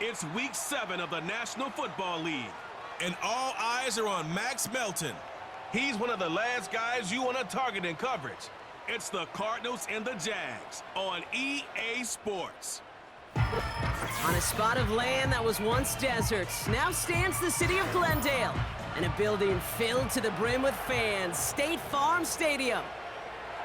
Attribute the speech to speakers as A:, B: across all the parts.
A: It's Week 7 of the National Football League, and all eyes are on Max Melton. He's one of the last guys you want to target in coverage. It's the Cardinals and the Jags on EA Sports.
B: On a spot of land that was once desert, now stands the city of Glendale, and a building filled to the brim with fans, State Farm Stadium.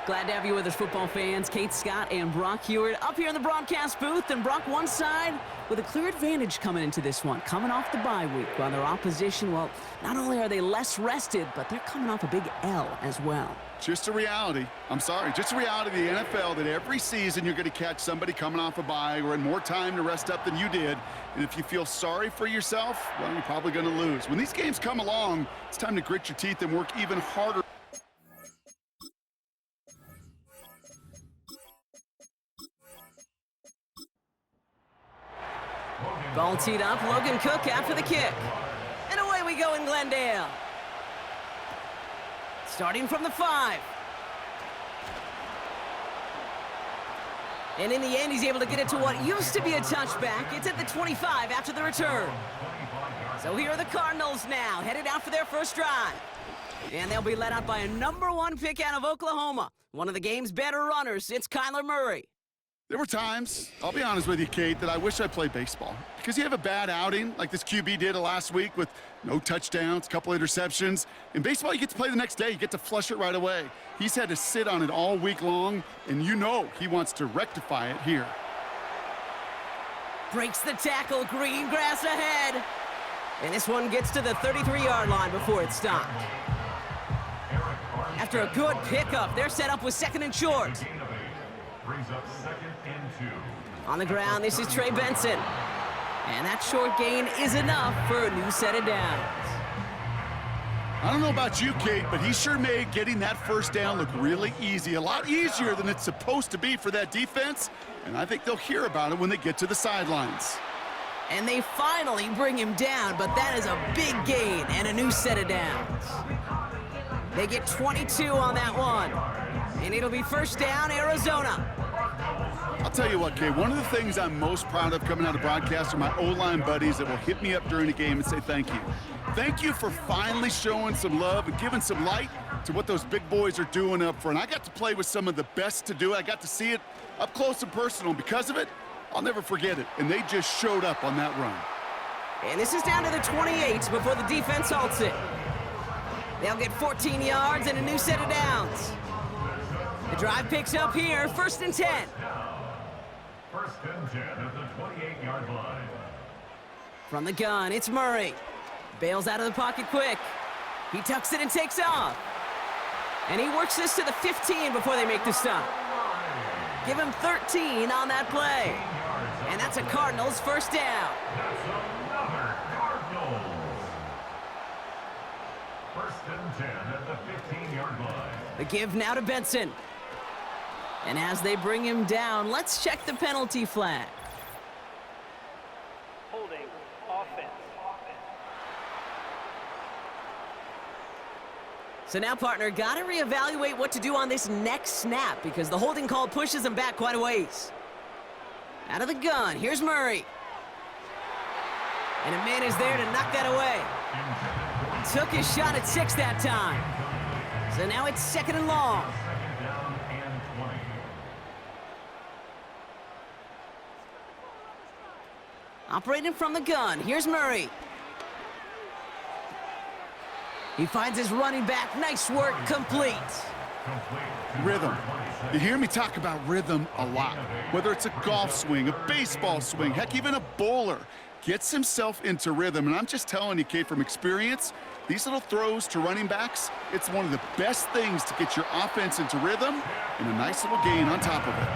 B: Glad to have you with us, football fans. Kate Scott and Brock Hewitt up here in the broadcast booth, and Brock one side with a clear advantage coming into this one, coming off the bye week, while their opposition, well, not only are they less rested, but they're coming off a big L as well.
C: Just a reality. Just a reality of the NFL that every season you're going to catch somebody coming off a bye or had more time to rest up than you did. And if you feel sorry for yourself, well, you're probably going to lose. When these games come along, it's time to grit your teeth and work even harder.
B: Ball teed up, Logan Cook after the kick. And away we go in Glendale. Starting from the 5. And in the end, he's able to get it to what used to be a touchback. It's at the 25 after the return. So here are the Cardinals now, headed out for their first drive. And they'll be led out by a #1 pick out of Oklahoma. One of the game's better runners, it's Kyler Murray.
C: There were times, I'll be honest with you, Kate, that I wish I played baseball. Because you have a bad outing, like this QB did last week with no touchdowns, a couple interceptions. In baseball, you get to play the next day. You get to flush it right away. He's had to sit on it all week long, and you know he wants to rectify it here.
B: Breaks the tackle, green grass ahead. And this one gets to the 33-yard line before it's stopped. After a good pickup, they're set up with 2nd and short.
D: Brings up 2nd and 2.
B: On the ground, this is Trey Benson. And that short gain is enough for a new set of downs.
C: I don't know about you, Kate, but he sure made getting that first down look really easy. A lot easier than it's supposed to be for that defense. And I think they'll hear about it when they get to the sidelines.
B: And they finally bring him down, but that is a big gain and a new set of downs. They get 22 on that one. And it'll be first down, Arizona.
C: I'll tell you what, Kate, one of the things I'm most proud of coming out of broadcast are my O-line buddies that will hit me up during the game and say thank you. Thank you for finally showing some love and giving some light to what those big boys are doing up front. I got to play with some of the best to do it. I got to see it up close and personal. Because of it, I'll never forget it. And they just showed up on that run.
B: And this is down to the 28 before the defense halts it. They'll get 14 yards and a new set of downs. The drive picks up here, 1st and 10.
D: 1st and 10 at the 28-yard line.
B: From the gun, it's Murray. Bails out of the pocket quick. He tucks it and takes off. And he works this to the 15 before they make the stop. Give him 13 on that play. And that's a Cardinals first down.
D: That's another Cardinals. 1st and 10 at the 15-yard line.
B: The give now to Benson. And as they bring him down, let's check the penalty flag.
E: Holding offense.
B: So now, partner, got to reevaluate what to do on this next snap because the holding call pushes him back quite a ways. Out of the gun, here's Murray. And a man is there to knock that away. Took his shot at 6 that time. So now it's 2nd and long.
D: 2nd down and 20.
B: Operating from the gun, here's Murray. He finds his running back. Nice work, complete.
C: Rhythm. You hear me talk about rhythm a lot. Whether it's a golf swing, a baseball swing, heck, even a bowler gets himself into rhythm. And I'm just telling you, Kate, from experience, these little throws to running backs, it's one of the best things to get your offense into rhythm and a nice little gain on top of it.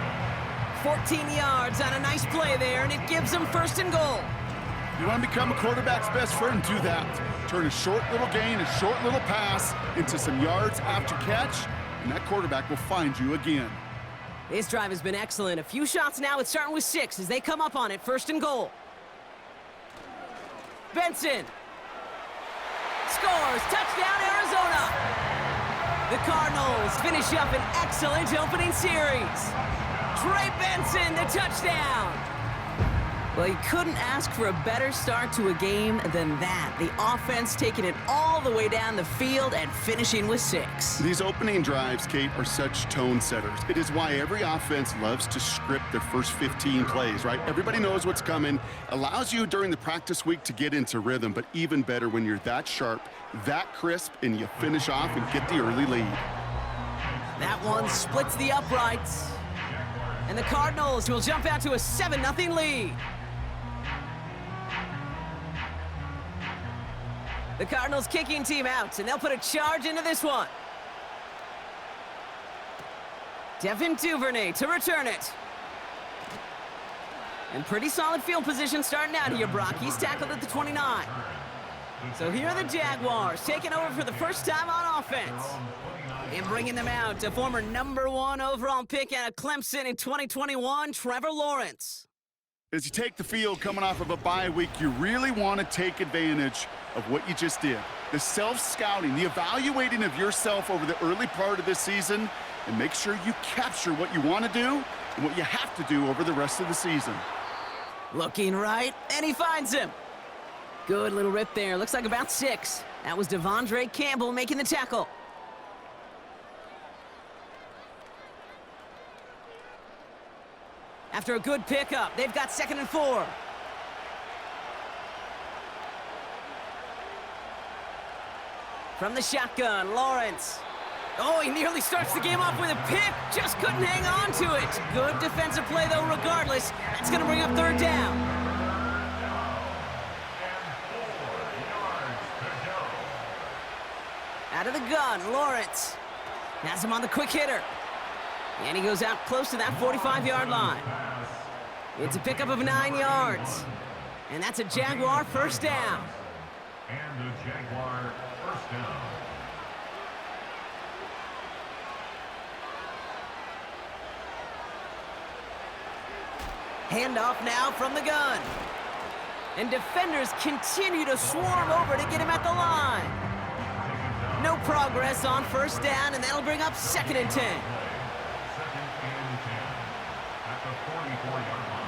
B: 14 yards on a nice play there, and it gives them 1st and goal.
C: You want to become a quarterback's best friend, do that. Turn a short little gain, a short little pass into some yards after catch, and that quarterback will find you again.
B: This drive has been excellent. A few shots now. It's starting with 6 as they come up on it. 1st and goal. Benson. Scores. Touchdown, Arizona. The Cardinals finish up an excellent opening series. Trey Benson, the touchdown. Well, you couldn't ask for a better start to a game than that. The offense taking it all the way down the field and finishing with 6.
C: These opening drives, Kate, are such tone setters. It is why every offense loves to script their first 15 plays, right? Everybody knows what's coming. Allows you during the practice week to get into rhythm, but even better when you're that sharp, that crisp, and you finish off and get the early lead.
B: That one splits the uprights. And the Cardinals will jump out to a 7-0 lead. The Cardinals kicking team out, and they'll put a charge into this one. Devin Duvernay to return it. And pretty solid field position starting out here, Brock. He's tackled at the 29. So here are the Jaguars taking over for the first time on offense. And bringing them out to former #1 overall pick out of Clemson in 2021, Trevor Lawrence.
C: As you take the field coming off of a bye week, you really want to take advantage of what you just did. The self-scouting, the evaluating of yourself over the early part of this season, and make sure you capture what you want to do and what you have to do over the rest of the season.
B: Looking right, and he finds him. Good little rip there. Looks like about 6. That was Devondre Campbell making the tackle. After a good pickup, they've got 2nd and 4. From the shotgun, Lawrence. Oh, he nearly starts the game off with a pick. Just couldn't hang on to it. Good defensive play, though, regardless. That's going to bring up 3rd down. Out of the gun, Lawrence. Has him on the quick hitter. And he goes out close to that 45-yard line. It's a pickup of 9 yards. And that's a Jaguar first down.
D: And the Jaguar first down.
B: Handoff now from the gun. And defenders continue to swarm over to get him at the line. No progress on first down, and that'll bring up 2nd and 10.
D: 2nd and 10 at the 44-yard line.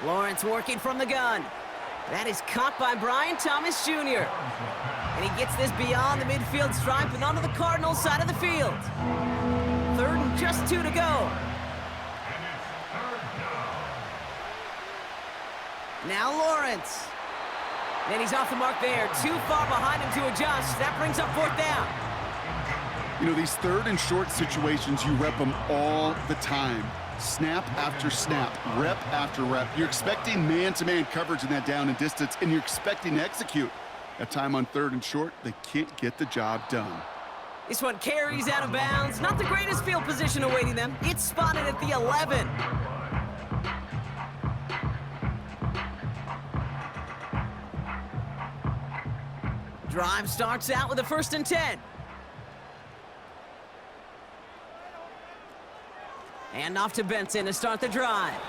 B: Lawrence working from the gun. That is caught by Brian Thomas Jr. And he gets this beyond the midfield stripe and onto the Cardinals side of the field. 3rd and just 2 to go. Now Lawrence. And he's off the mark there. Too far behind him to adjust. That brings up 4th down.
C: You know, these 3rd and short situations, you rep them all the time. Snap after snap, rep after rep. You're expecting man-to-man coverage in that down and distance, and you're expecting to execute. That time on 3rd and short, they can't get the job done.
B: This one carries out of bounds. Not the greatest field position awaiting them. It's spotted at the 11. Drive starts out with a 1st and 10. And off to Benson to start the drive.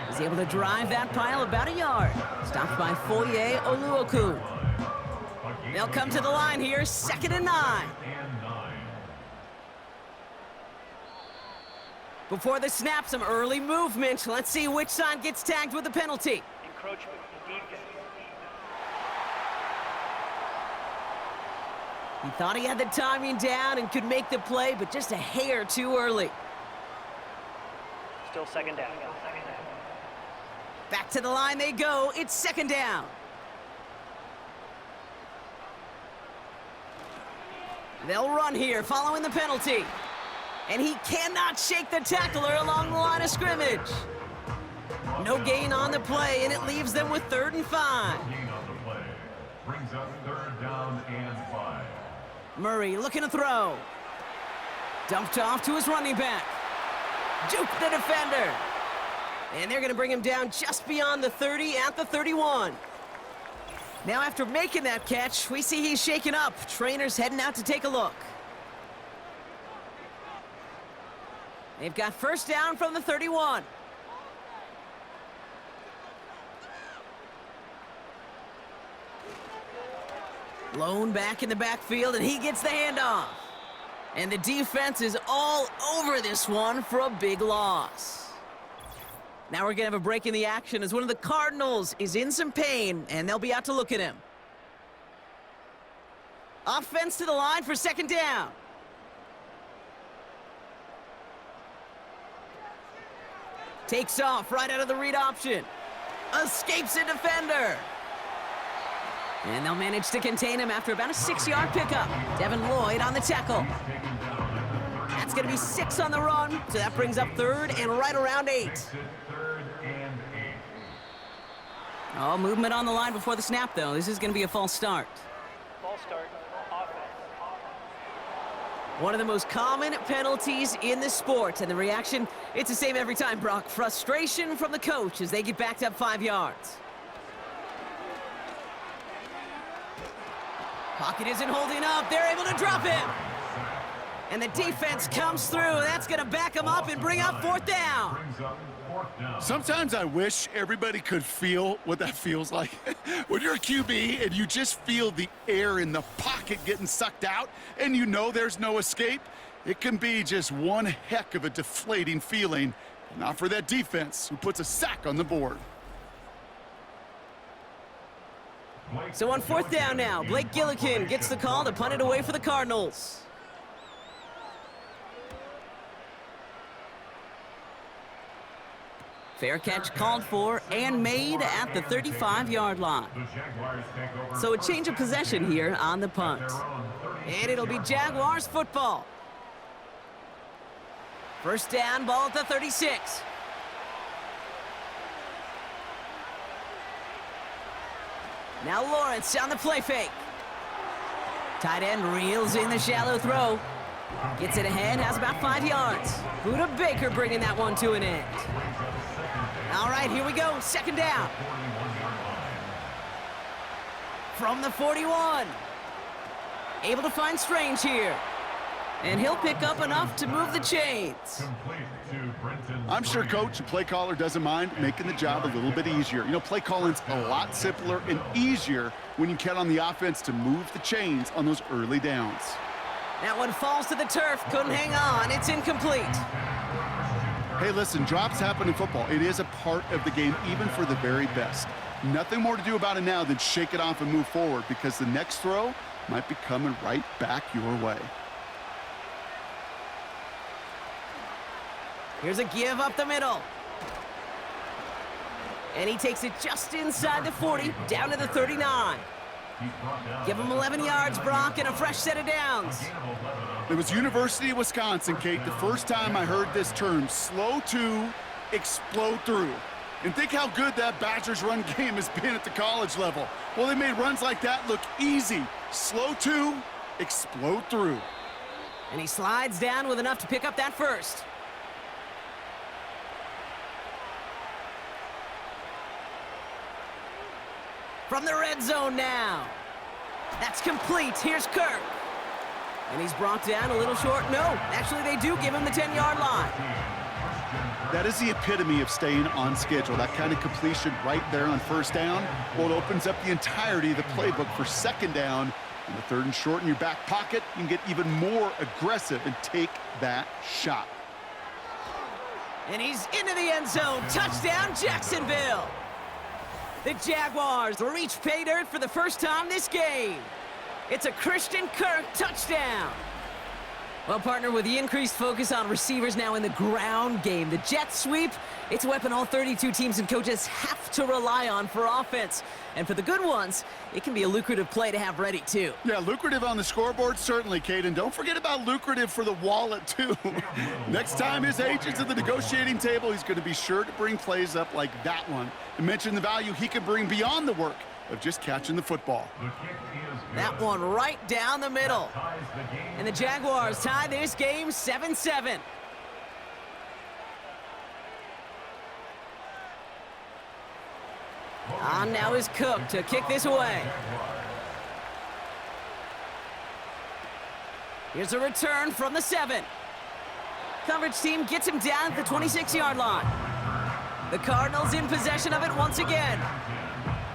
B: He's able to drive that pile about a yard. Stopped by Foye Oluokun. They'll come to the line here, 2nd and 9. Before the snap, some early movement. Let's see which side gets tagged with the penalty.
E: Encroachment, defense.
B: He thought he had the timing down and could make the play, but just a hair too early.
E: Still 2nd down.
B: Back to the line they go. It's 2nd down. They'll run here following the penalty. And he cannot shake the tackler along the line of scrimmage. No gain on the play, and it leaves them with 3rd and 5.
D: Gain on the play brings up 3rd down and 5.
B: Murray looking to throw. Dumped off to his running back. Juke the defender. And they're going to bring him down just beyond the 30 at the 31. Now after making that catch, we see he's shaken up. Trainer's heading out to take a look. They've got 1st down from the 31. Lone back in the backfield, and he gets the handoff. And the defense is all over this one for a big loss. Now we're going to have a break in the action as one of the Cardinals is in some pain, and they'll be out to look at him. Offense to the line for second down. Takes off right out of the read option. Escapes a defender. And they'll manage to contain him after about a 6-yard pickup. Devin Lloyd on the tackle. That's going to be 6 on the run, so that brings up 3rd and right around 8. Oh, movement on the line before the snap, though. This is going to be a false start.
E: False start, offense.
B: One of the most common penalties in the sport, and the reaction, it's the same every time, Brock. Frustration from the coach as they get backed up 5 yards. Pocket isn't holding up. They're able to drop him. And the defense comes through. That's going to back them up and bring up 4th down.
C: Sometimes I wish everybody could feel what that feels like. When you're a QB and you just feel the air in the pocket getting sucked out and you know there's no escape, it can be just one heck of a deflating feeling. Not for that defense who puts a sack on the board.
B: So on 4th down now, Blake Gillikin gets the call to punt it away for the Cardinals. Fair catch called for and made at the 35-yard line. So a change of possession here on the punt. And it'll be Jaguars football. First down, ball at the 36. Now Lawrence on the play fake. Tight end reels in the shallow throw. Gets it ahead, has about 5 yards. Buda Baker bringing that one to an end. All right, here we go, second down. From the 41. Able to find Strange here. And he'll pick up enough to move the chains.
C: I'm sure coach and play caller doesn't mind making the job a little bit easier. You know, play calling's a lot simpler and easier when you count on the offense to move the chains on those early downs.
B: That one falls to the turf, couldn't hang on, it's incomplete.
C: Hey, listen, drops happen in football. It is a part of the game, even for the very best. Nothing more to do about it now than shake it off and move forward, because the next throw might be coming right back your way.
B: Here's a give up the middle. And he takes it just inside the 40, down to the 39. Give him 11 yards, Brock, and a fresh set of downs.
C: It was University of Wisconsin, Kate, the first time I heard this term, slow to explode through. And think how good that Badgers run game has been at the college level. Well, they made runs like that look easy. Slow to explode through.
B: And he slides down with enough to pick up that first. From the red zone now. That's complete. Here's Kirk. And he's brought down a little short. No, actually they do give him the 10-yard line.
C: That is the epitome of staying on schedule. That kind of completion right there on first down. Well, it opens up the entirety of the playbook for second down. And the 3rd and short in your back pocket, you can get even more aggressive and take that shot.
B: And he's into the end zone. Touchdown, Jacksonville. The Jaguars reach pay dirt for the first time this game. It's a Christian Kirk touchdown. Well, partner, with the increased focus on receivers now in the ground game, the jet sweep, it's a weapon all 32 teams and coaches have to rely on for offense. And for the good ones, it can be a lucrative play to have ready, too.
C: Yeah, lucrative on the scoreboard, certainly, Kate. And don't forget about lucrative for the wallet, too. Next time his agent's at the negotiating table, he's going to be sure to bring plays up like that one and mention the value he can bring beyond the work of just catching the football.
B: That one right down the middle. And the Jaguars tie this game 7-7. On now is Cook to kick this away. Here's a return from the 7. Coverage team gets him down at the 26-yard line. The Cardinals in possession of it once again.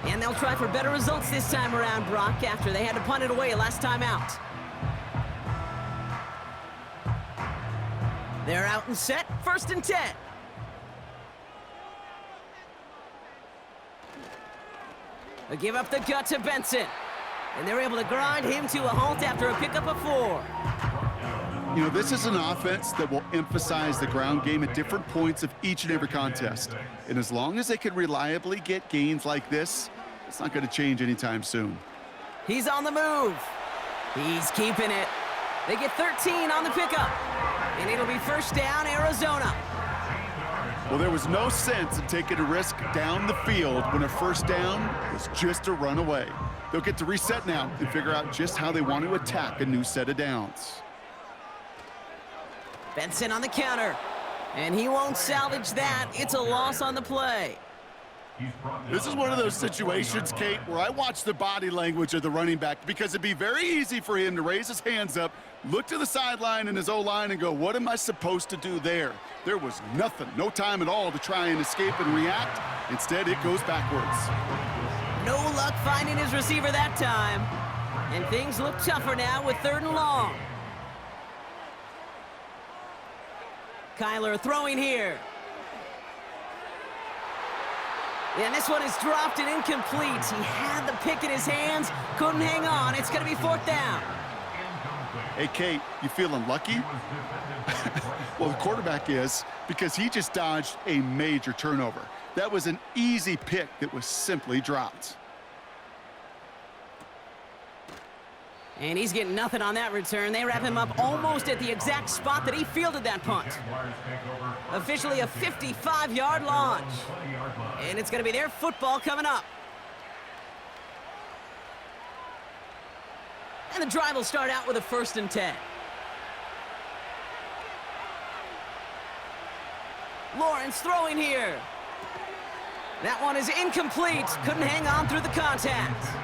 B: And they'll try for better results this time around, Brock, after they had to punt it away last time out. They're out and set, 1st and 10. They give up the gut to Benson. And they're able to grind him to a halt after a pickup of 4.
C: You know, this is an offense that will emphasize the ground game at different points of each and every contest. And as long as they can reliably get gains like this, it's not going to change anytime soon.
B: He's on the move. He's keeping it. They get 13 on the pickup. And it'll be 1st down, Arizona.
C: Well, there was no sense in taking a risk down the field when a 1st down was just a run away. They'll get to reset now and figure out just how they want to attack a new set of downs.
B: Benson on the counter. And he won't salvage that. It's a loss on the play.
C: This is one of those situations, Kate, where I watch the body language of the running back because it'd be very easy for him to raise his hands up, look to the sideline and his O-line and go, what am I supposed to do there? There was nothing, no time at all to try and escape and react. Instead, it goes backwards.
B: No luck finding his receiver that time. And things look tougher now with 3rd and long. Kyler throwing here. And this one is dropped and incomplete. He had the pick in his hands, couldn't hang on. It's going to be 4th down.
C: Hey, Kate, you feeling lucky? Well, the quarterback is, because he just dodged a major turnover. That was an easy pick that was simply dropped.
B: And he's getting nothing on that return. They wrap him up almost at the exact spot that he fielded that punt. Officially a 55-yard launch. And it's going to be their football coming up. And the drive will start out with a 1st and 10. Lawrence throwing here. That one is incomplete. Couldn't hang on through the contact.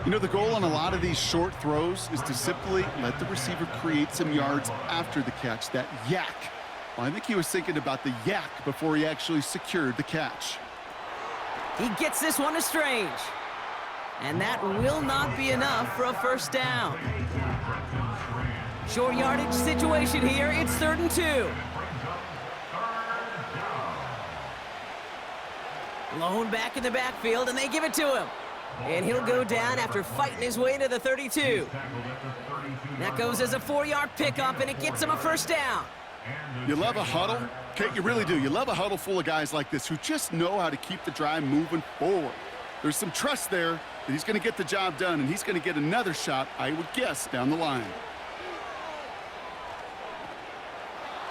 C: You know, the goal on a lot of these short throws is to simply let the receiver create some yards after the catch, that yak. Well, I think he was thinking about the yak before he actually secured the catch.
B: He gets this one to Strange. And that will not be enough for a 1st down. Short yardage situation here. It's 3rd and 2. Lone back in the backfield, and they give it to him. And he'll go down after fighting his way to the 32. That goes as a 4-yard pickup, and it gets him a 1st down.
C: You love a huddle? Kate, you really do. You love a huddle full of guys like this who just know how to keep the drive moving forward. There's some trust there that he's going to get the job done, and he's going to get another shot, I would guess, down the line.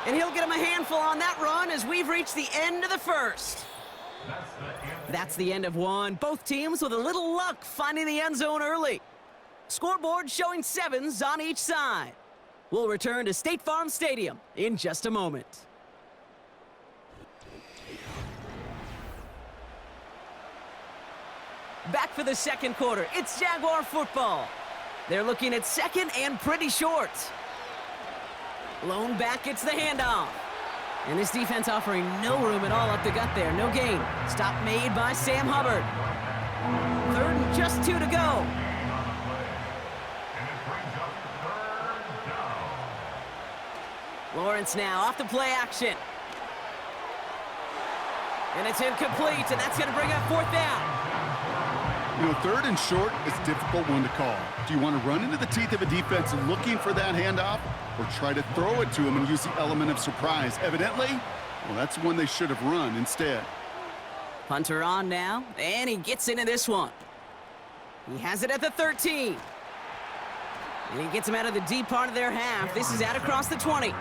B: And he'll get him a handful on that run as we've reached the end of the 1st. That's the end of one. Both teams with a little luck finding the end zone early. Scoreboard showing 7s on each side. We'll return to State Farm Stadium in just a moment. Back for the 2nd quarter. It's Jaguar football. They're looking at 2nd and pretty short. Lone back gets the handoff. And this defense offering no room at all up the gut there. No gain. Stop made by Sam Hubbard. 3rd and just 2 to go. Lawrence now off the play action. And it's incomplete, and that's going to bring up 4th down.
C: You know, 3rd and short is a difficult one to call. Do you want to run into the teeth of a defense looking for that handoff, or try to throw it to him and use the element of surprise? Evidently, well, that's one they should have run instead.
B: Punter on now, and he gets into this one. He has it at the 13. And he gets him out of the deep part of their half. This is out across the 20.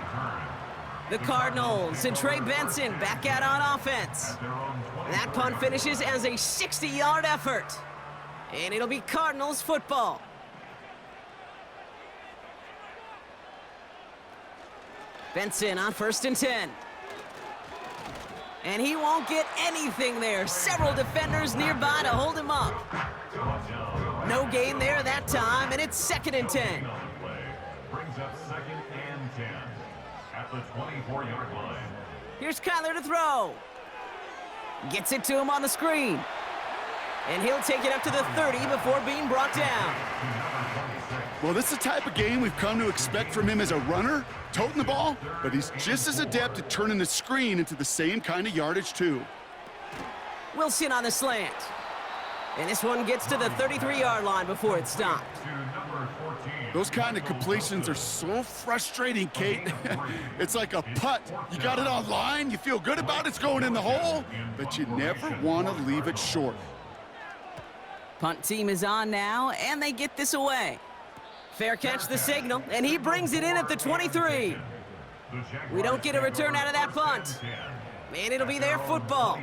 B: The Cardinals and Trey Benson back out on offense. That punt finishes as a 60-yard effort. And it'll be Cardinals football. Benson on 1st and 10. And he won't get anything there. Several defenders nearby to hold him up. No gain there that time, and it's 2nd and 10.
D: Brings up 2nd and 10 at the 24-yard line.
B: Here's Kyler to throw. Gets it to him on the screen. And he'll take it up to the 30 before being brought down.
C: Well, this is the type of game we've come to expect from him as a runner, toting the ball, but he's just as adept at turning the screen into the same kind of yardage, too.
B: Wilson on the slant. And this one gets to the 33-yard line before it's stopped.
C: Those kind of completions are so frustrating, Kate. It's like a putt. You got it on line, you feel good about it's going in the hole, but you never want to leave it short.
B: Punt team is on now, and they get this away. Fair catch the signal, and he brings it in at the 23. We don't get a return out of that punt. And it'll be their football.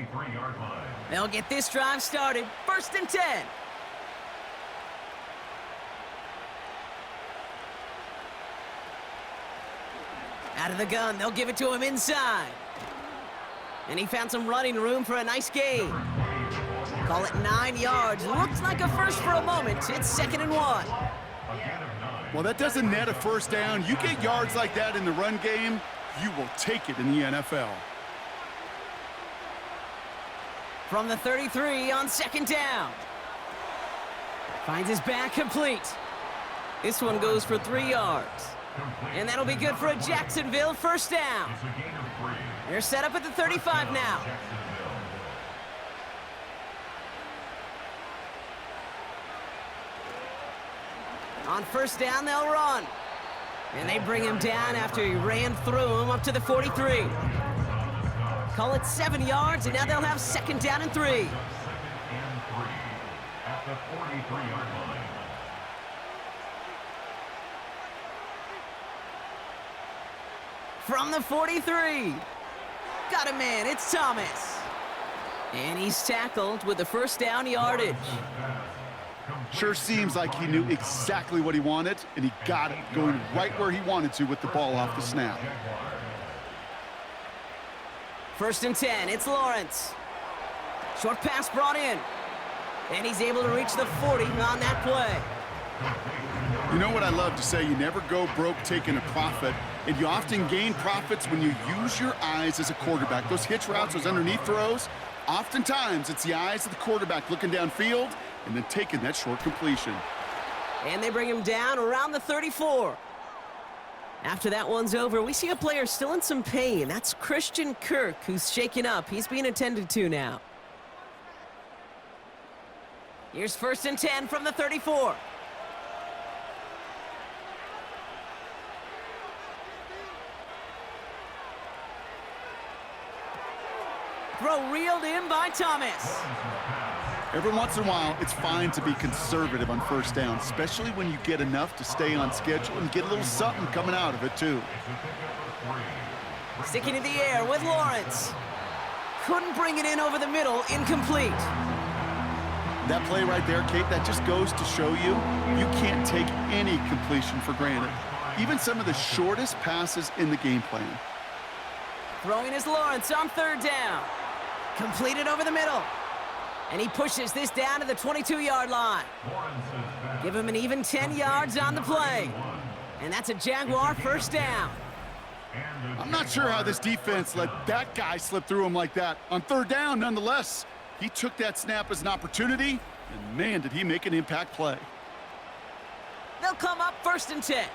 B: They'll get this drive started. 1st and 10. Out of the gun, they'll give it to him inside. And he found some running room for a nice gain. Call it 9 yards. Looks like a first for a moment. It's 2nd and 1.
C: Well, that doesn't net a first down. You get yards like that in the run game, you will take it in the NFL.
B: From the 33 on 2nd down. Finds his back complete. This one goes for 3 yards. And that'll be good for a Jacksonville first down. They're set up at the 35 now. On 1st down, they'll run. And they bring him down after he ran through him up to the 43. Call it 7 yards, and now they'll have 2nd down and 3.
D: At the 43-yard line.
B: From the 43. Got a man, it's Thomas. And he's tackled with the first down yardage.
C: Sure seems like he knew exactly what he wanted, and he got it, going right where he wanted to with the ball off the snap.
B: 1st and 10, it's Lawrence. Short pass brought in. And he's able to reach the 40 on that play.
C: You know what I love to say? You never go broke taking a profit, and you often gain profits when you use your eyes as a quarterback. Those hitch routes, those underneath throws, oftentimes it's the eyes of the quarterback looking downfield and then taking that short completion.
B: And they bring him down around the 34. After that one's over, we see a player still in some pain. That's Christian Kirk, who's shaken up. He's being attended to now. Here's 1st and 10 from the 34. Throw reeled in by Thomas.
C: Every once in a while, it's fine to be conservative on 1st down, especially when you get enough to stay on schedule and get a little something coming out of it, too.
B: Sticking in the air with Lawrence. Couldn't bring it in over the middle, incomplete.
C: That play right there, Kate, that just goes to show you, you can't take any completion for granted. Even some of the shortest passes in the game plan.
B: Throwing is Lawrence on 3rd down. Completed over the middle. And he pushes this down to the 22-yard line. Give him an even 10 yards on the play. And that's a Jaguar first down.
C: I'm not sure how this defense let that guy slip through him like that. On 3rd down, nonetheless, he took that snap as an opportunity, and man, did he make an impact play.
B: They'll come up 1st and 10.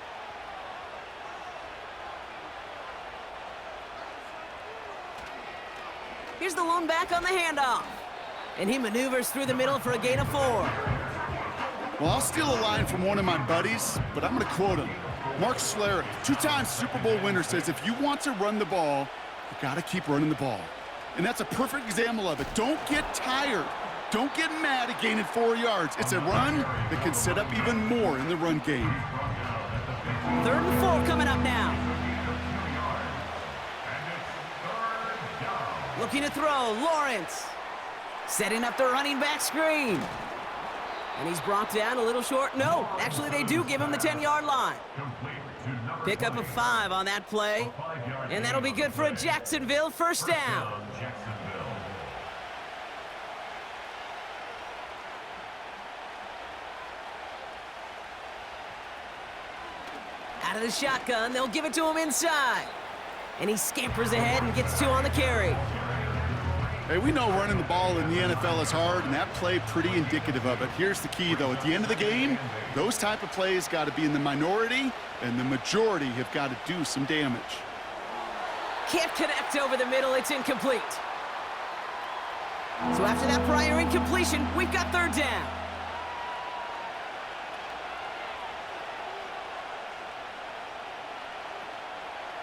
B: Here's the lone back on the handoff. And he maneuvers through the middle for a gain of 4.
C: Well, I'll steal a line from one of my buddies, but I'm going to quote him. Mark Schlereth, 2-time Super Bowl winner, says if you want to run the ball, you got to keep running the ball. And that's a perfect example of it. Don't get tired. Don't get mad at gaining 4 yards. It's a run that can set up even more in the run game.
B: 3rd and 4 coming up now. Looking to throw, Lawrence. Setting up the running back screen. And he's brought down a little short. No, actually they do give him the 10-yard line. Pick up a 5 on that play. And that'll be good for a Jacksonville first down. Out of the shotgun, they'll give it to him inside. And he scampers ahead and gets 2 on the carry.
C: Hey, we know running the ball in the NFL is hard, and that play pretty indicative of it. Here's the key, though. At the end of the game, those type of plays got to be in the minority, and the majority have got to do some damage.
B: Can't connect over the middle. It's incomplete. So after that prior incompletion, we've got third down.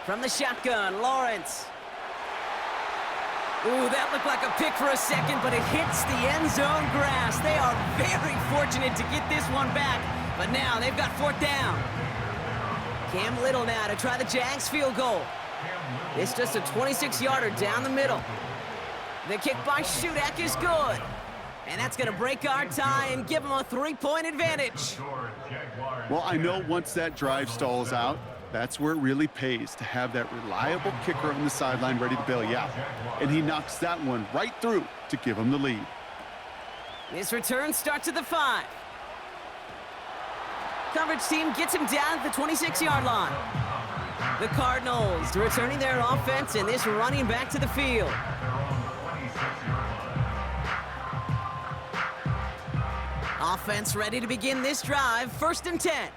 B: From the shotgun, Lawrence. Ooh, that looked like a pick for a second, but it hits the end zone grass. They are very fortunate to get this one back, but now they've got fourth down. Cam Little now to try the Jags field goal. It's just a 26-yarder down the middle. The kick by Shudak is good. And that's going to break our tie and give them a 3-point advantage.
C: Well, I know once that drive stalls out, that's where it really pays to have that reliable kicker on the sideline ready to bail you out. And he knocks that one right through to give him the lead.
B: This return starts at the 5. Coverage team gets him down at the 26-yard line. The Cardinals returning their offense and this running back to the field. Offense ready to begin this drive. 1st and 10.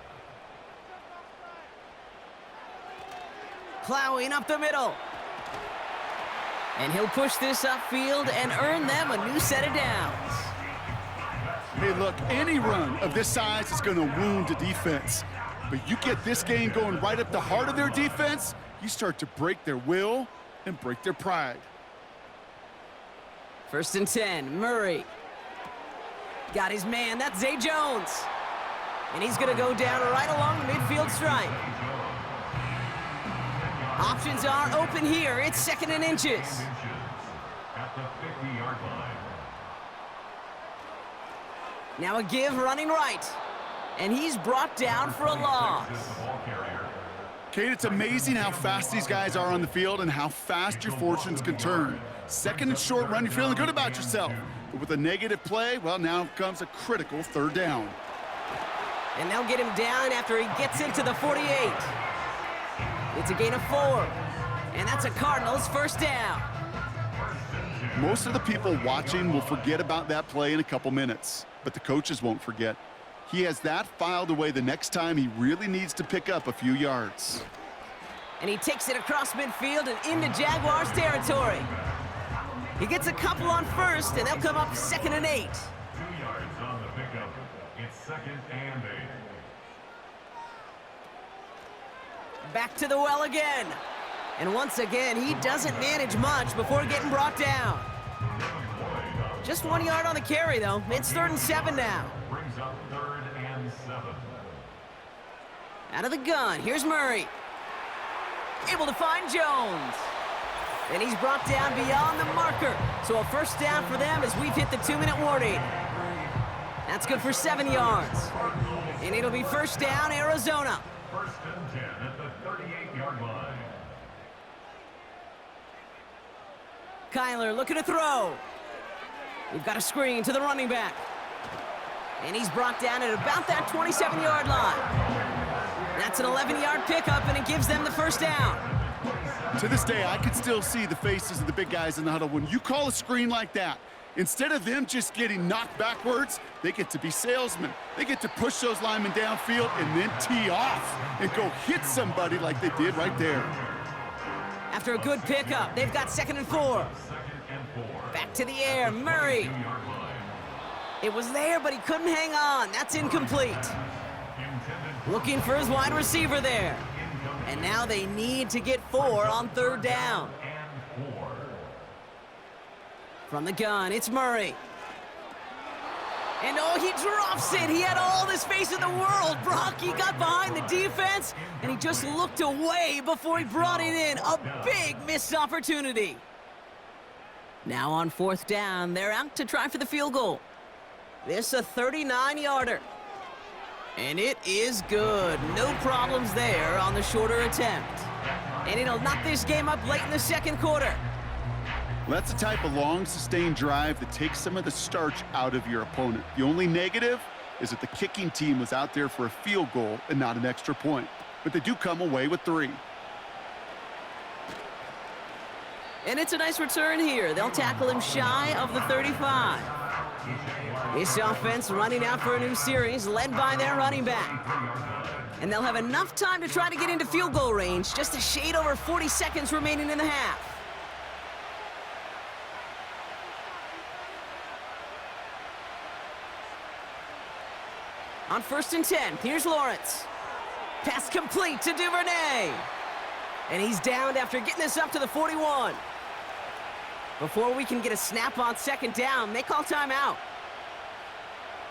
B: Plowing up the middle. And he'll push this upfield and earn them a new set of downs.
C: Hey, look, any run of this size is going to wound a defense. But you get this game going right up the heart of their defense, you start to break their will and break their pride.
B: 1st and 10, Murray. Got his man, that's Zay Jones. And he's going to go down right along the midfield stripe. Options are open here. It's 2nd and inches.
D: At the 50-yard line.
B: Now a give running right. And he's brought down for a loss.
C: Kate, it's amazing how fast these guys are on the field and how fast your fortunes can turn. 2nd and short run, you're feeling good about yourself. But with a negative play, well, now comes a critical 3rd down.
B: And they'll get him down after he gets into the 48. It's a gain of 4. And that's a Cardinals 1st down.
C: Most of the people watching will forget about that play in a couple minutes, but the coaches won't forget. He has that filed away the next time he really needs to pick up a few yards.
B: And he takes it across midfield and into Jaguars territory. He gets a couple on 1st, and they'll come up 2nd and 8.
D: 2 yards on the pickup. It's 2nd and 8.
B: Back to the well again. And once again, he doesn't manage much before getting brought down. Just 1 yard on the carry, though. It's 3rd and 7 now.
D: Brings up 3rd and 7.
B: Out of the gun, here's Murray. Able to find Jones. And he's brought down beyond the marker. So a 1st down for them as we've hit the 2-minute warning. That's good for 7 yards. And it'll be 1st down, Arizona.
D: 1st and 10 at the 38-yard line.
B: Kyler looking to throw. We've got a screen to the running back. And he's brought down at about that 27-yard line. That's an 11-yard pickup, and it gives them the 1st down.
C: To this day, I can still see the faces of the big guys in the huddle. When you call a screen like that, instead of them just getting knocked backwards, they get to be salesmen. They get to push those linemen downfield and then tee off and go hit somebody like they did right there.
B: After a good pickup, they've got 2nd and 4. Back to the air, Murray. It was there, but he couldn't hang on. That's incomplete. Looking for his wide receiver there. And now they need to get 4 on 3rd down. From the gun, it's Murray. And oh, he drops it. He had all the space in the world. Brock, he got behind the defense, and he just looked away before he brought it in. A big missed opportunity. Now on 4th down, they're out to try for the field goal. This a 39-yarder. And it is good. No problems there on the shorter attempt. And it'll knock this game up late in the 2nd quarter.
C: Well, that's the type of long, sustained drive that takes some of the starch out of your opponent. The only negative is that the kicking team was out there for a field goal and not an extra point. But they do come away with 3.
B: And it's a nice return here. They'll tackle him shy of the 35. This offense running out for a new series, led by their running back. And they'll have enough time to try to get into field goal range, just a shade over 40 seconds remaining in the half. On 1st and 10, here's Lawrence. Pass complete to Duvernay. And he's downed after getting this up to the 41. Before we can get a snap on 2nd down, they call timeout.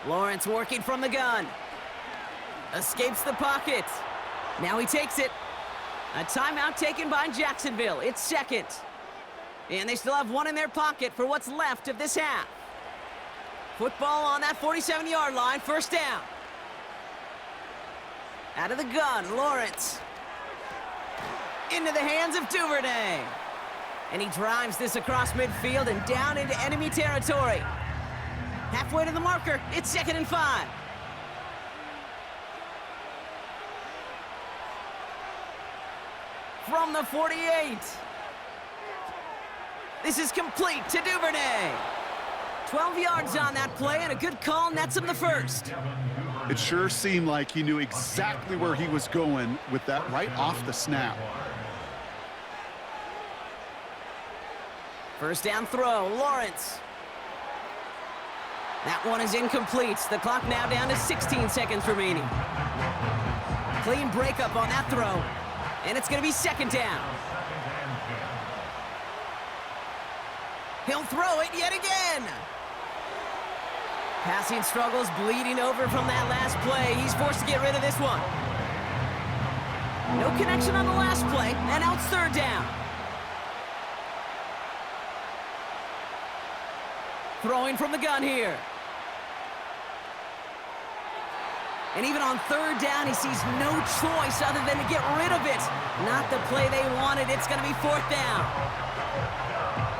B: Lawrence working from the gun. Escapes the pocket. Now he takes it. A timeout taken by Jacksonville. It's 2nd. And they still have one in their pocket for what's left of this half. Football on that 47-yard line, 1st down. Out of the gun, Lawrence. Into the hands of Duvernay. And he drives this across midfield and down into enemy territory. Halfway to the marker, it's 2nd and 5. From the 48. This is complete to Duvernay. 12 yards on that play, and a good call nets him the 1st.
C: It sure seemed like he knew exactly where he was going with that right off the snap.
B: 1st down throw, Lawrence. That one is incomplete. The clock now down to 16 seconds remaining. Clean breakup on that throw. And it's going to be 2nd down. He'll throw it yet again. Passing struggles bleeding over from that last play. He's forced to get rid of this one. No connection on the last play, and now it's 3rd down. Throwing from the gun here. And even on 3rd down, he sees no choice other than to get rid of it. Not the play they wanted. It's going to be 4th down.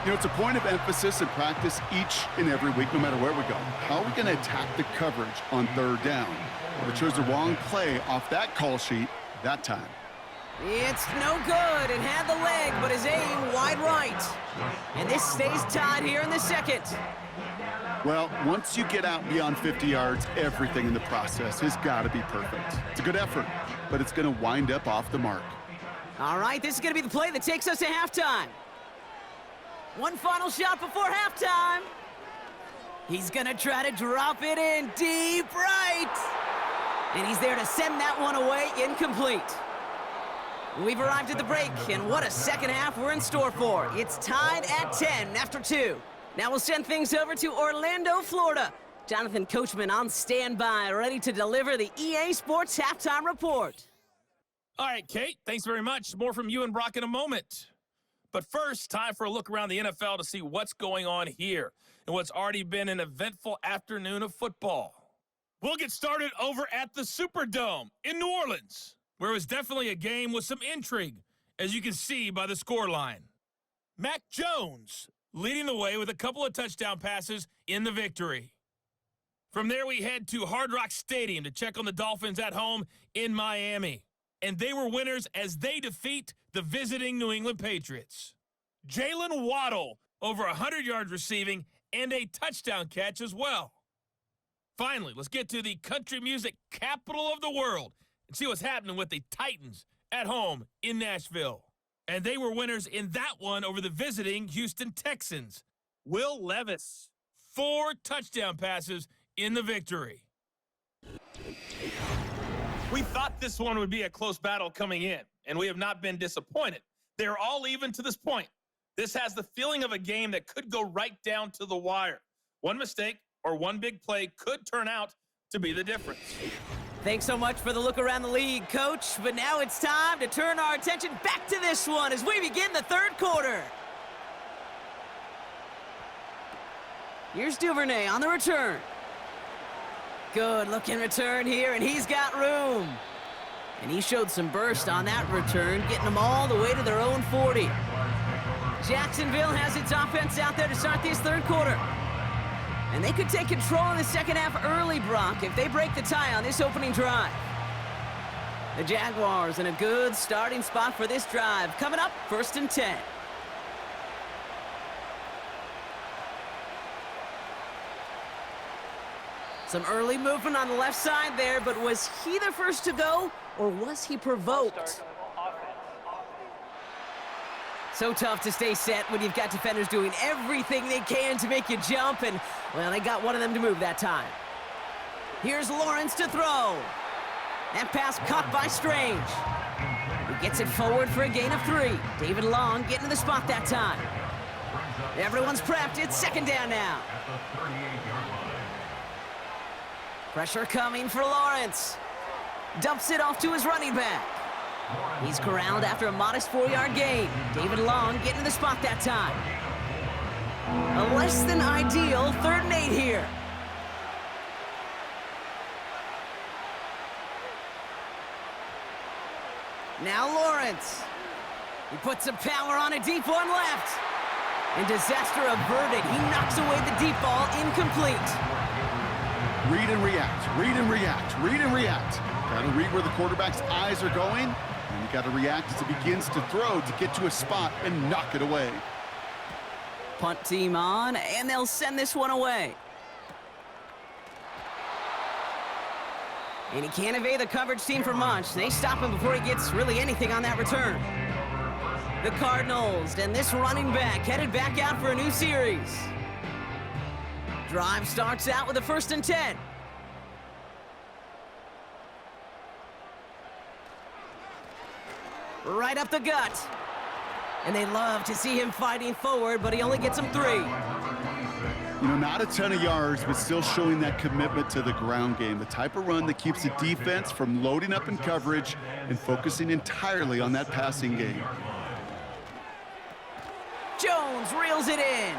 C: You know, it's a point of emphasis in practice each and every week, no matter where we go. How are we going to attack the coverage on 3rd down? Well, we chose the wrong play off that call sheet that time.
B: It's no good. It had the leg, but his aim wide right. And this stays tied here in the 2nd.
C: Well, once you get out beyond 50 yards, everything in the process has got to be perfect. It's a good effort, but it's going to wind up off the mark.
B: All right, this is going to be the play that takes us to halftime. One final shot before halftime. He's going to try to drop it in deep right. And he's there to send that one away, incomplete. We've arrived at the break, and what a 2nd half we're in store for. It's tied at 10 after 2. Now we'll send things over to Orlando, Florida. Jonathan Coachman on standby, ready to deliver the EA Sports Halftime Report.
A: All right, Kate, thanks very much. More from you and Brock in a moment. But first, time for a look around the NFL to see what's going on here and what's already been an eventful afternoon of football. We'll get started over at the Superdome in New Orleans, where it was definitely a game with some intrigue, as you can see by the scoreline. Mac Jones leading the way with a couple of touchdown passes in the victory. From there, we head to Hard Rock Stadium to check on the Dolphins at home in Miami. And they were winners as they defeat the visiting New England Patriots. Jalen Waddle, over 100 yards receiving and a touchdown catch as well. Finally, let's get to the country music capital of the world and see what's happening with the Titans at home in Nashville. And they were winners in that one over the visiting Houston Texans. Will Levis, 4 touchdown passes in the victory. We thought this one would be a close battle coming in, and we have not been disappointed. They're all even to this point. This has the feeling of a game that could go right down to the wire. One mistake or one big play could turn out to be the difference.
B: Thanks so much for the look around the league, Coach. But now it's time to turn our attention back to this one as we begin the 3rd quarter. Here's Duvernay on the return. Good looking return here, and he's got room. And he showed some burst on that return, getting them all the way to their own 40. Jacksonville has its offense out there to start this 3rd quarter. And they could take control in the 2nd half early, Brock, if they break the tie on this opening drive. The Jaguars in a good starting spot for this drive. Coming up, 1st and 10. Some early movement on the left side there, but was he the first to go, or was he provoked?
E: Start offense.
B: So tough to stay set when you've got defenders doing everything they can to make you jump, and, well, they got one of them to move that time. Here's Lawrence to throw. That pass caught by Strange. He gets it forward for a gain of 3. David Long getting to the spot that time. Everyone's prepped. It's second down now. Pressure coming for Lawrence. Dumps it off to his running back. He's corralled after a modest 4-yard gain. David Long getting to the spot that time. A less than ideal 3rd and 8 here. Now Lawrence. He puts some power on a deep one left. And disaster averted. He knocks away the deep ball, incomplete.
C: Read and react, read and react, read and react. Got to read where the quarterback's eyes are going, and you got to react as he begins to throw to get to a spot and knock it away.
B: Punt team on, and they'll send this one away. And he can't evade the coverage team for much. They stop him before he gets really anything on that return. The Cardinals and this running back headed back out for a new series. Drive starts out with a 1st and 10. Right up the gut. And they love to see him fighting forward, but he only gets them 3.
C: You know, not a ton of yards, but still showing that commitment to the ground game. The type of run that keeps the defense from loading up in coverage and focusing entirely on that passing game.
B: Jones reels it in.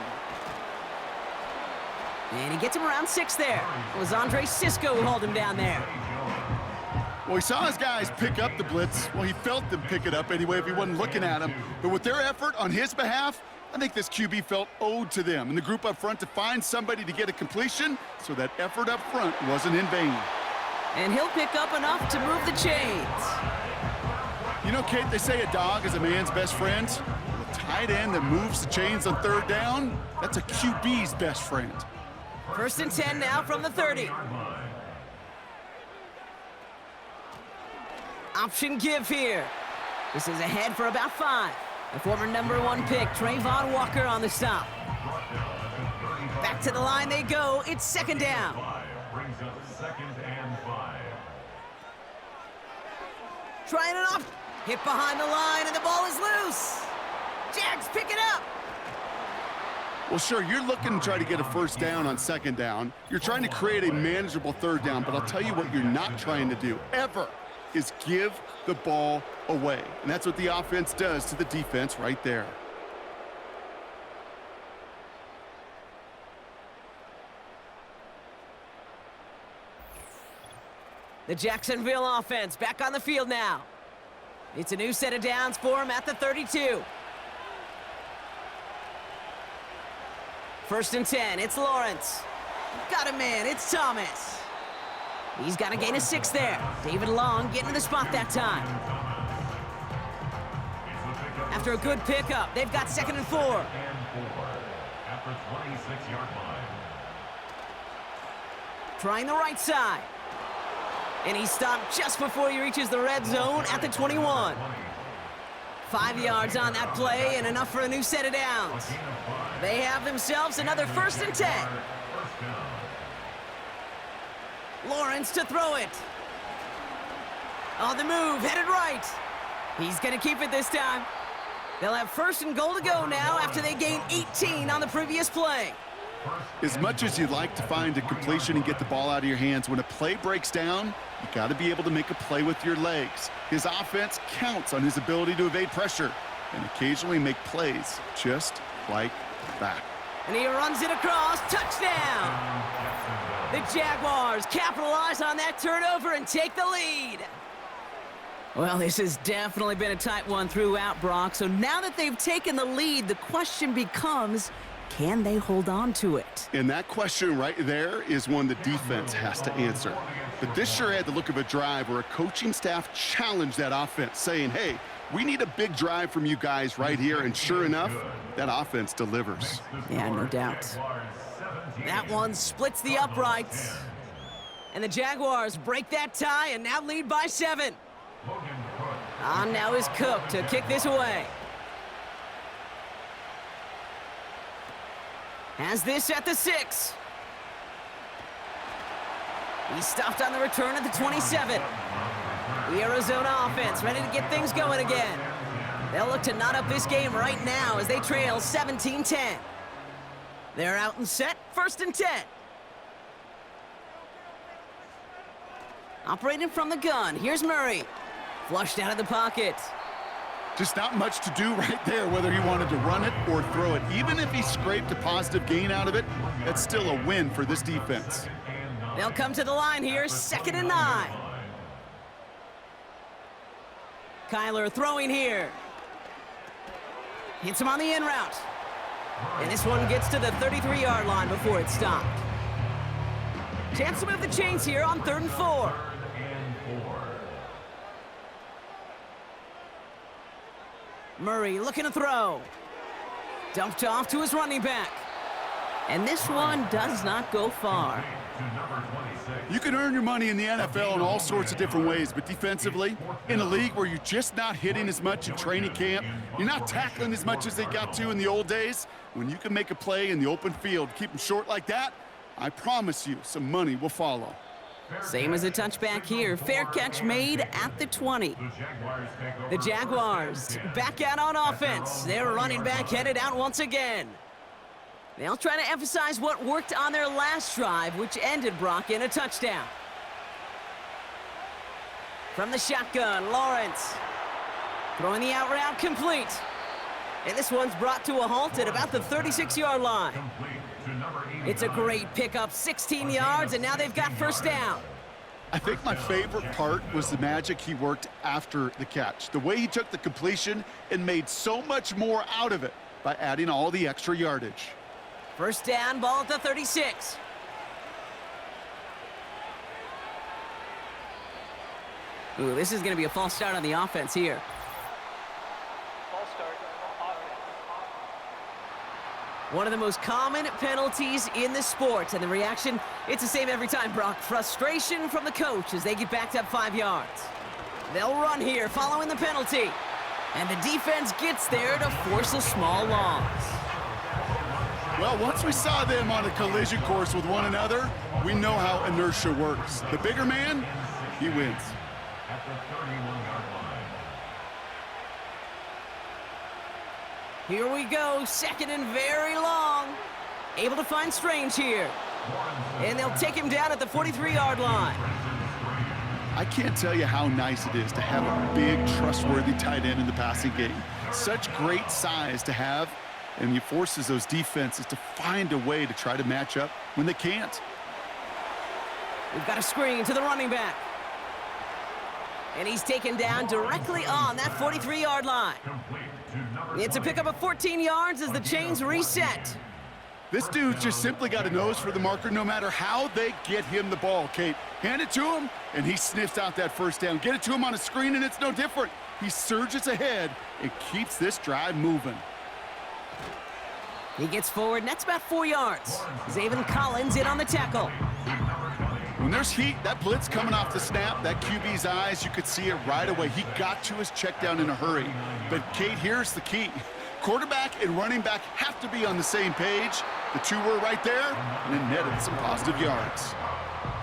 B: And he gets him around 6 there. It was Andre Sisco who hauled him down there.
C: Well, he saw his guys pick up the blitz. Well, he felt them pick it up anyway if he wasn't looking at him. But with their effort on his behalf, I think this QB felt owed to them and the group up front to find somebody to get a completion, so that effort up front wasn't in vain.
B: And he'll pick up enough to move the chains.
C: You know, Kate, they say a dog is a man's best friend. Well, a tight end that moves the chains on 3rd down, that's a QB's best friend.
B: 1st and 10 now from the 30. Option give here. This is ahead for about 5. The former #1 pick, Trayvon Walker, on the stop. Back to the line they go. It's 2nd down.
D: Brings up 2nd and 5.
B: Trying it off. Hit behind the line, and the ball is loose. Jags pick it up.
C: Well, sure, you're looking to try to get a 1st down on 2nd down. You're trying to create a manageable 3rd down, but I'll tell you what you're not trying to do, ever, is give the ball away. And that's what the offense does to the defense right there.
B: The Jacksonville offense back on the field now. It's a new set of downs for him at the 32. 1st and 10, it's Lawrence. Got a man, it's Thomas. He's got a gain of 6 there. David Long getting to the spot that time. After a good pickup, they've got 2nd and 4.
D: At the 26-yard line.
B: Trying the right side. And he stopped just before he reaches the red zone at the 21. 5 yards on that play and enough for a new set of downs. They have themselves another 1st and 10. Lawrence to throw it. On the move, headed right. He's going to keep it this time. They'll have 1st and goal to go now after they gained 18 on the previous play.
C: As much as you'd like to find a completion and get the ball out of your hands, when a play breaks down, you got to be able to make a play with your legs. His offense counts on his ability to evade pressure and occasionally make plays just like that.
B: And he runs it across. Touchdown! The Jaguars capitalize on that turnover and take the lead. Well, this has definitely been a tight one throughout, Brock. So now that they've taken the lead, the question becomes, can they hold on to it?
C: And that question right there is one the defense has to answer. But this sure had the look of a drive where a coaching staff challenged that offense, saying, hey, we need a big drive from you guys right here. And sure enough, that offense delivers.
B: Yeah, no doubt. That one splits the uprights. And the Jaguars break that tie and now lead by 7. On now is Cook to kick this away. Has this at the 6. He's stopped on the return at the 27. The Arizona offense ready to get things going again. They'll look to knot up this game right now as they trail 17-10. They're out and set, 1st and 10. Operating from the gun, here's Murray. Flushed out of the pocket.
C: Just not much to do right there, whether he wanted to run it or throw it. Even if he scraped a positive gain out of it, that's still a win for this defense.
B: They'll come to the line here, 2nd and 9. Kyler throwing here. Hits him on the in route. And this one gets to the 33-yard line before it's stopped. Chance to move the chains here on 3rd and 4. Murray looking to throw. Dumped off to his running back. And this one does not go far.
C: You can earn your money in the NFL in all sorts of different ways, but defensively, in a league where you're just not hitting as much in training camp, you're not tackling as much as they got to in the old days, when you can make a play in the open field, keep them short like that, I promise you some money will follow.
B: Same as a touchback here. Fair catch made at the 20. The Jaguars back out on offense. Their running back headed out once again. They'll try to emphasize what worked on their last drive, which ended Brock in a touchdown. From the shotgun, Lawrence. Throwing the out route complete. And this one's brought to a halt at about the 36-yard line. It's a great pickup, 16 yards, and now they've got 1st down.
C: I think my favorite part was the magic he worked after the catch. The way he took the completion and made so much more out of it by adding all the extra yardage.
B: 1st down, ball at the 36. Ooh, this is going to be a false start on the offense here.
E: False start, offense.
B: One of the most common penalties in the sport, and the reaction, it's the same every time, Brock. Frustration from the coach as they get backed up 5 yards. They'll run here following the penalty, and the defense gets there to force a small loss.
C: Well, once we saw them on a collision course with one another, we know how inertia works. The bigger man, he wins.
D: At the 31-yard line.
B: Here we go, 2nd and very long. Able to find Strange here. And they'll take him down at the 43-yard line.
C: I can't tell you how nice it is to have a big, trustworthy tight end in the passing game. Such great size to have, and he forces those defenses to find a way to try to match up when they can't.
B: We've got a screen to the running back. And he's taken down directly on that 43-yard line. It's a pickup of 14 yards as the chains reset.
C: This dude's just simply got a nose for the marker no matter how they get him the ball, Kate. Hand it to him, and he sniffs out that 1st down. Get it to him on a screen, and it's no different. He surges ahead and keeps this drive moving.
B: He gets forward, and that's about 4 yards. Zaven Collins in on the tackle.
C: When there's heat, that blitz coming off the snap, that QB's eyes, you could see it right away. He got to his check down in a hurry. But, Kate, here's the key. Quarterback and running back have to be on the same page. The two were right there, and it netted some positive yards.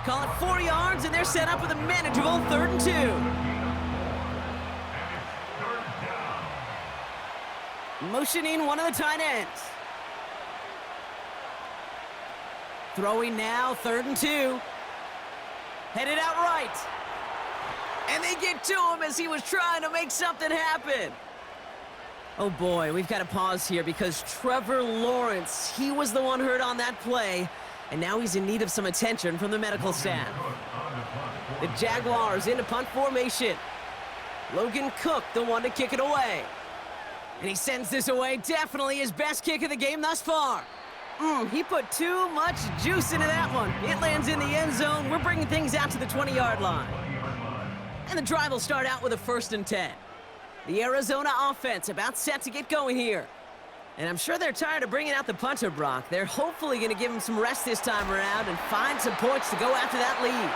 B: Call it 4 yards, and they're set up with a manageable 3rd and 2. Motioning one of the tight ends. Throwing now, 3rd and 2. Headed out right. And they get to him as he was trying to make something happen. Oh boy, we've got to pause here because Trevor Lawrence, he was the one hurt on that play, and now he's in need of some attention from the medical staff. The Jaguars into punt formation. Logan Cook, the one to kick it away. And he sends this away, definitely his best kick of the game thus far. He put too much juice into that one. It lands in the end zone. We're bringing things out to the 20-yard line. And the drive will start out with a 1st and 10. The Arizona offense about set to get going here. And I'm sure they're tired of bringing out the punter, Brock. They're hopefully going to give him some rest this time around and find some points to go after that lead.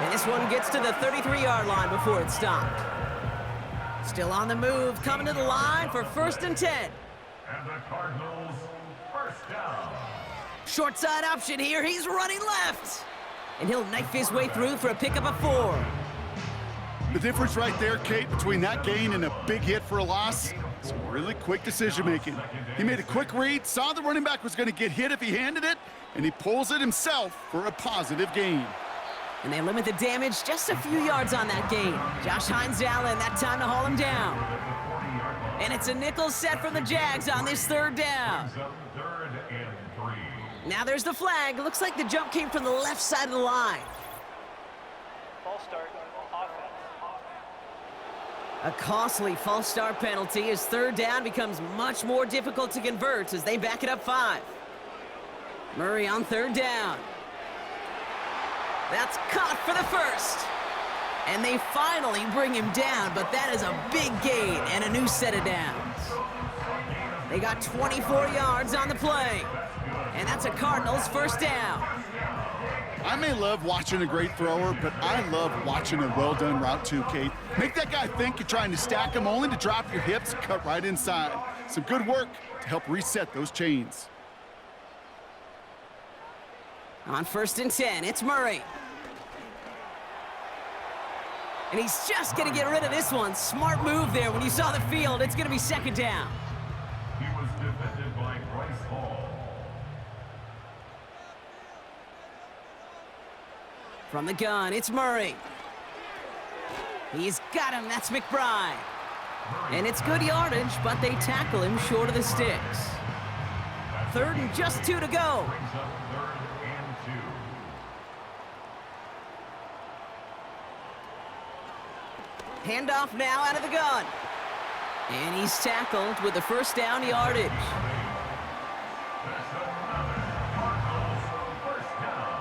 B: And this one gets to the 33-yard line before it's stopped. Still on the move, coming to the line for 1st and 10.
D: And the Cardinals, first down.
B: Short side option here, he's running left. And he'll knife his way through for a pickup of 4.
C: The difference right there, Kate, between that gain and a big hit for a loss, some really quick decision-making. He made a quick read, saw the running back was going to get hit if he handed it, and he pulls it himself for a positive gain.
B: And they limit the damage just a few yards on that gain. Josh Hines-Allen, that time to haul him down. And it's a nickel set from the Jags on this 3rd down.
D: Third and 3.
B: Now there's the flag. Looks like the jump came from the left side of the line.
E: False start. Offense.
B: A costly false start penalty as 3rd down becomes much more difficult to convert as they back it up 5. Murray on 3rd down. That's caught for the 1st. And they finally bring him down, but that is a big gain and a new set of downs. They got 24 yards on the play. And that's a Cardinals 1st down.
C: I may love watching a great thrower, but I love watching a well-done route too, Kate. Make that guy think you're trying to stack him only to drop your hips, cut right inside. Some good work to help reset those chains.
B: On 1st and 10, it's Murray. And he's just going to get rid of this one. Smart move there. When you saw the field, it's going to be 2nd down.
D: He was defended by Bryce Hall.
B: From the gun, it's Murray. He's got him. That's McBride. And it's good yardage, but they tackle him short of the sticks. 3rd and just 2 to go.
D: Brings up 3rd and 2.
B: Handoff now out of the gun. And he's tackled with the 1st down yardage.
D: That's another Cardinals first down.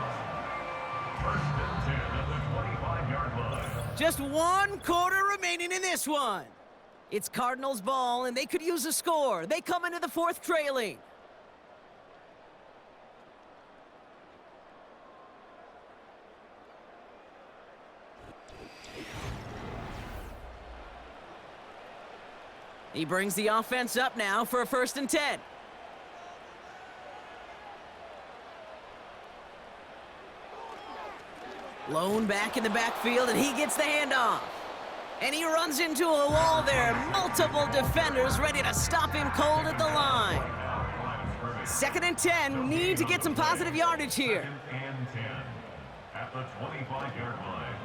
D: 1st and 10 at the 25-yard line.
B: Just 1 quarter remaining in this one. It's Cardinals ball, and they could use a score. They come into the 4th trailing. He brings the offense up now for a 1st and 10. Lone back in the backfield, and he gets the handoff. And he runs into a wall there. Multiple defenders ready to stop him cold at the line. 2nd and 10, need to get some positive yardage here.
D: 2nd and 10 at the 25-yard line.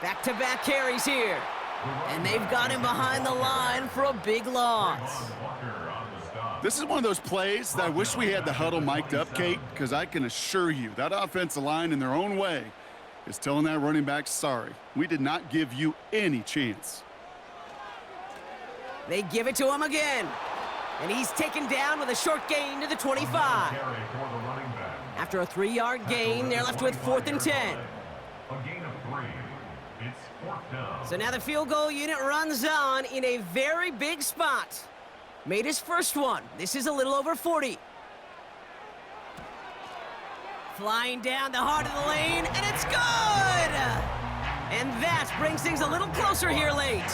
B: Back-to-back carries here. And they've got him behind the line for a big loss.
D: Walker on the stop.
C: This is one of those plays that I wish we had the huddle mic'd up, Kate, because I can assure you that offensive line in their own way is telling that running back, sorry, we did not give you any chance.
B: They give it to him again. And he's taken down with a short gain to the 25.
D: Carry for the running back.
B: After a 3-yard gain, they're left with 4th and 10.
D: A gain of 3. It's 4th down.
B: So now the field goal unit runs on in a very big spot. Made his first one. This is a little over 40. Flying down the heart of the lane, and it's good! And that brings things a little closer here late.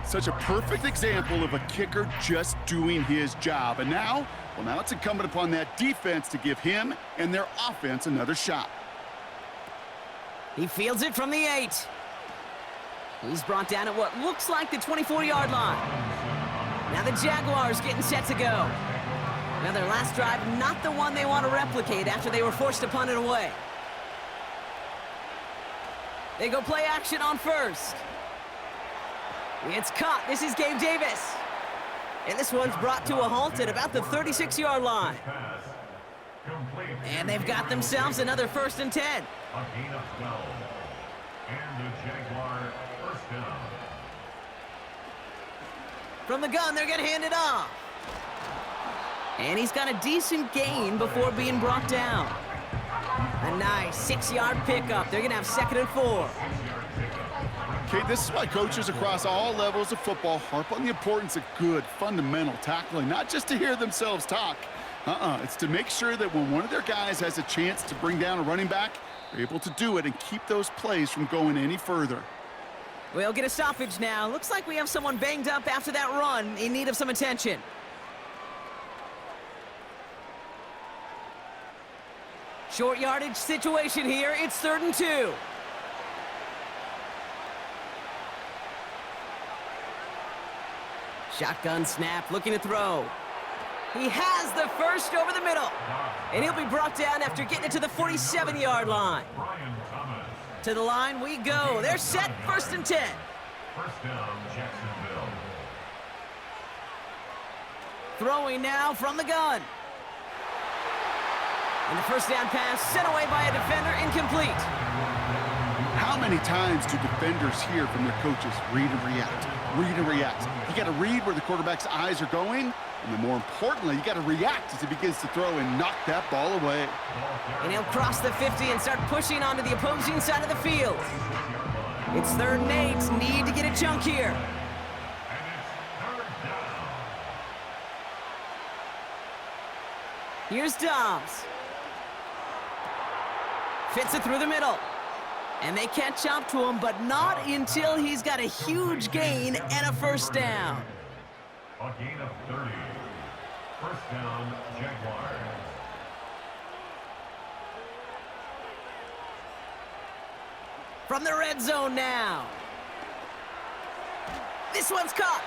C: Such a perfect example of a kicker just doing his job. And now, well, now it's incumbent upon that defense to give him and their offense another shot.
B: He fields it from the 8. He's brought down at what looks like the 24-yard line. Now the Jaguars getting set to go. Now their last drive, not the one they want to replicate after they were forced to punt it away. They go play action on 1st. It's caught. This is Gabe Davis. And this one's brought to a halt at about the 36-yard line.
D: Pass. Complete.
B: And they've got themselves another 1st and 10.
D: A gain of 12. And the Jaguar first down.
B: From the gun, they're going to hand it off. And he's got a decent gain before being brought down. A nice 6-yard pickup. They're going to have 2nd and 4.
C: Okay, this is why coaches across all levels of football harp on the importance of good, fundamental tackling, not just to hear themselves talk. It's to make sure that when one of their guys has a chance to bring down a running back, they're able to do it and keep those plays from going any further.
B: We'll get a stoppage now. Looks like we have someone banged up after that run, in need of some attention. Short yardage situation here. It's 3rd and 2. Shotgun snap, looking to throw. He has the first over the middle. And he'll be brought down after getting it to the 47-yard line. To the line we go. They're set, 1st and 10.
D: First down, Jacksonville.
B: Throwing now from the gun. And the first down pass sent away by a defender, incomplete.
C: How many times do defenders hear from their coaches, read and react, read and react? You got to read where the quarterback's eyes are going, and then more importantly, you got to react as he begins to throw and knock that ball away.
B: And he'll cross the 50 and start pushing onto the opposing side of the field. It's 3rd and 8. Need to get a chunk here. Here's Dobbs. Fits it through the middle. And they catch up to him, but not until he's got a huge gain and a first down.
D: A gain of 30. First down, Jaguars.
B: From the red zone now. This one's caught.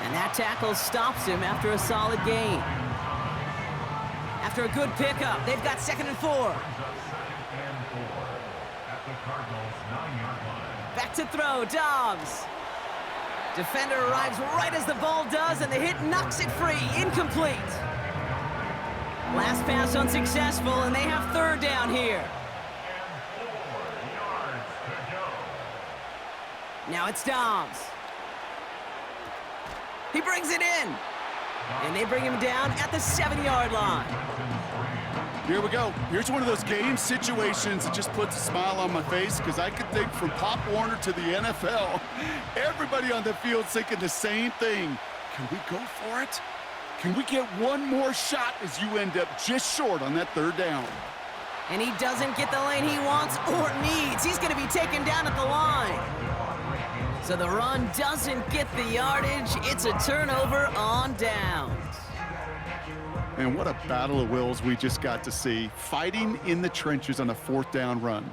B: And that tackle stops him after a solid gain. After a good pickup, they've got 2nd and 4.
D: Second and 4 at the Cardinals' 9-yard line.
B: Back to throw, Dobbs. Defender arrives right as the ball does, and the hit knocks it free, incomplete. Last pass unsuccessful, and they have 3rd down here.
D: And 4 yards to go.
B: Now it's Dobbs. He brings it in. And they bring him down at the 7-yard line.
C: Here we go. Here's one of those game situations that just puts a smile on my face, because I could think from Pop Warner to the NFL, everybody on the field thinking the same thing. Can we go for it? Can we get one more shot as you end up just short on that 3rd down?
B: And he doesn't get the lane he wants or needs. He's going to be taken down at the line. So the run doesn't get the yardage. It's a turnover on downs.
C: And what a battle of wills we just got to see. Fighting in the trenches on a 4th down run.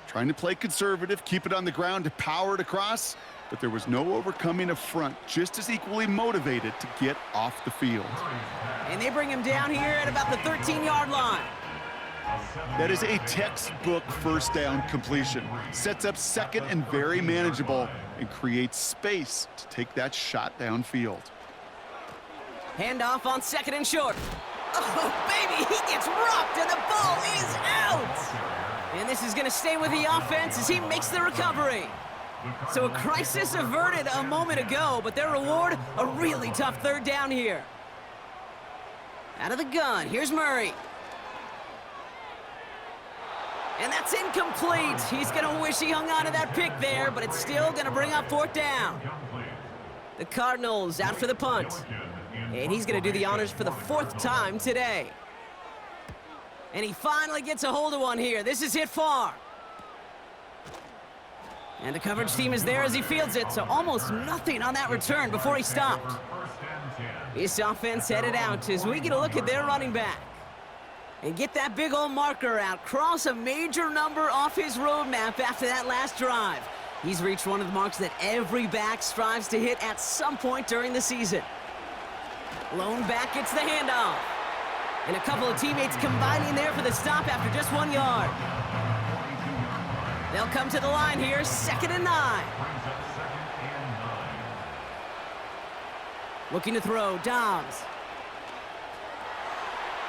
C: Trying to play conservative, keep it on the ground to power it across, but there was no overcoming a front just as equally motivated to get off the field.
B: And they bring him down here at about the 13-yard line.
C: That is a textbook first down completion. Sets up 2nd and very manageable and creates space to take that shot downfield.
B: Handoff on 2nd and short. Oh, baby, he gets rocked and the ball is out. And this is going to stay with the offense as he makes the recovery. So a crisis averted a moment ago, but their reward, a really tough 3rd down here. Out of the gun, here's Murray. And that's incomplete. He's going to wish he hung on to that pick there, but it's still going to bring up 4th down. The Cardinals out for the punt. And he's going to do the honors for the 4th time today. And he finally gets a hold of one here. This is hit far. And the coverage team is there as he fields it, so almost nothing on that return before he stopped. This offense headed out as we get a look at their running back. And get that big old marker out. Cross a major number off his roadmap after that last drive. He's reached one of the marks that every back strives to hit at some point during the season. Lone back gets the handoff. And a couple of teammates combining there for the stop after just 1 yard. They'll come to the line here, 2nd and 9. Looking to throw, Dobbs.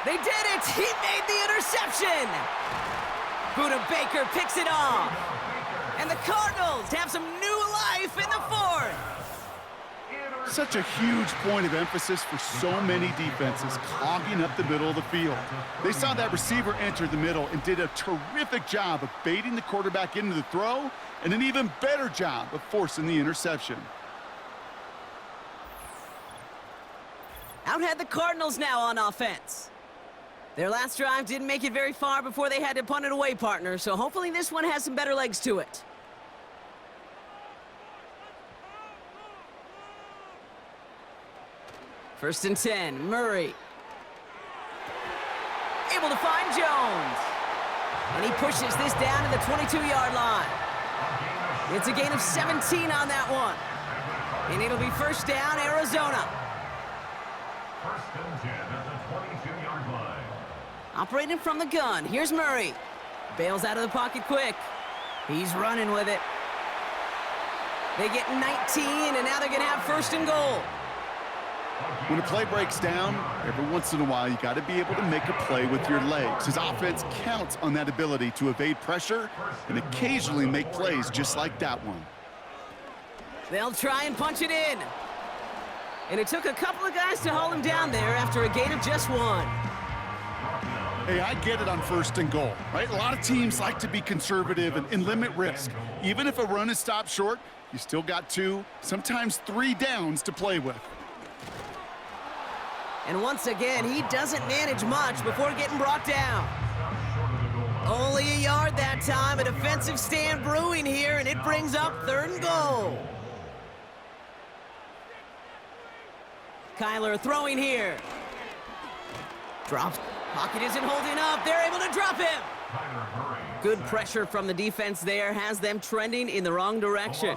B: They did it! He made the interception! Buda Baker picks it off. And the Cardinals have some new life in the 4th.
C: Such a huge point of emphasis for so many defenses clogging up the middle of the field. They saw that receiver enter the middle and did a terrific job of baiting the quarterback into the throw, and an even better job of forcing the interception.
B: Out head the Cardinals now on offense. Their last drive didn't make it very far before they had to punt it away, partner, so hopefully this one has some better legs to it. First and 10, Murray. Able to find Jones. And he pushes this down to the 22-yard line. It's a gain of 17 on that one. And it'll be first down, Arizona.
D: First and 10 at the 22-yard line.
B: Operating from the gun, here's Murray. Bails out of the pocket quick. He's running with it. They get 19, and now they're going to have first and goal.
C: When a play breaks down, every once in a while, you got to be able to make a play with your legs. His offense counts on that ability to evade pressure and occasionally make plays just like that one.
B: They'll try and punch it in. And it took a couple of guys to haul him down there after a gain of just one.
C: Hey, I get it on first and goal, right? A lot of teams like to be conservative and limit risk. Even if a run is stopped short, you still got 2, sometimes 3 downs to play with.
B: And once again, he doesn't manage much before getting brought down. Only a yard that time, a defensive stand brewing here, and it brings up third and goal. Kyler throwing here. Drops. Pocket isn't holding up. They're able to drop him. Good pressure from the defense there has them trending in the wrong direction.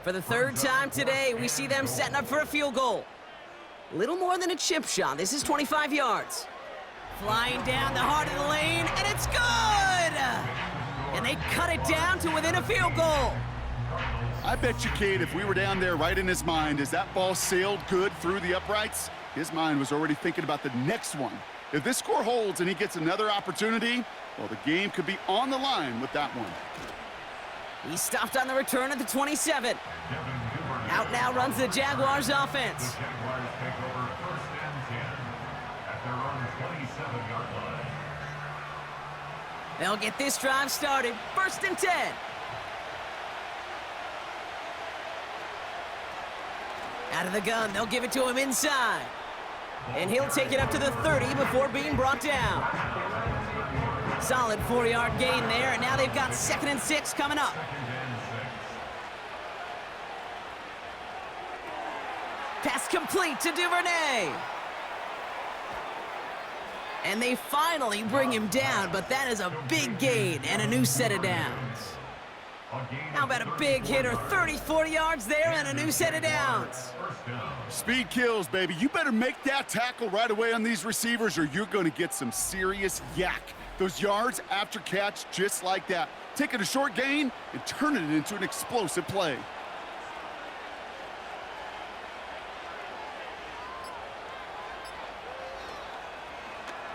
B: For the third time today, we see them setting up for a field goal. Little more than a chip shot. This is 25 yards. Flying down the heart of the lane, and it's good! And they cut it down to within a field goal.
C: I bet you, Kate, if we were down there right in his mind as that ball sailed good through the uprights, his mind was already thinking about the next one. If this score holds and he gets another opportunity, well, the game could be on the line with that one.
B: He stopped on the return at the 27. Out now runs the Jaguars offense.
D: The Jaguars take over first and 10 at their own 27-yard line.
B: They'll get this drive started. First and 10. Out of the gun, they'll give it to him inside. And he'll take it up to the 30 before being brought down. Solid 4-yard gain there, and now they've got 2nd and 6 coming up. Pass complete to Duvernay. And they finally bring him down, but that is a big gain and a new set of downs. How about a big hitter, 34 yards there and a new set of downs.
C: Speed kills, baby. You better make that tackle right away on these receivers or you're going to get some serious yak. Those yards after catch just like that. Taking a short gain and turning it into an explosive play.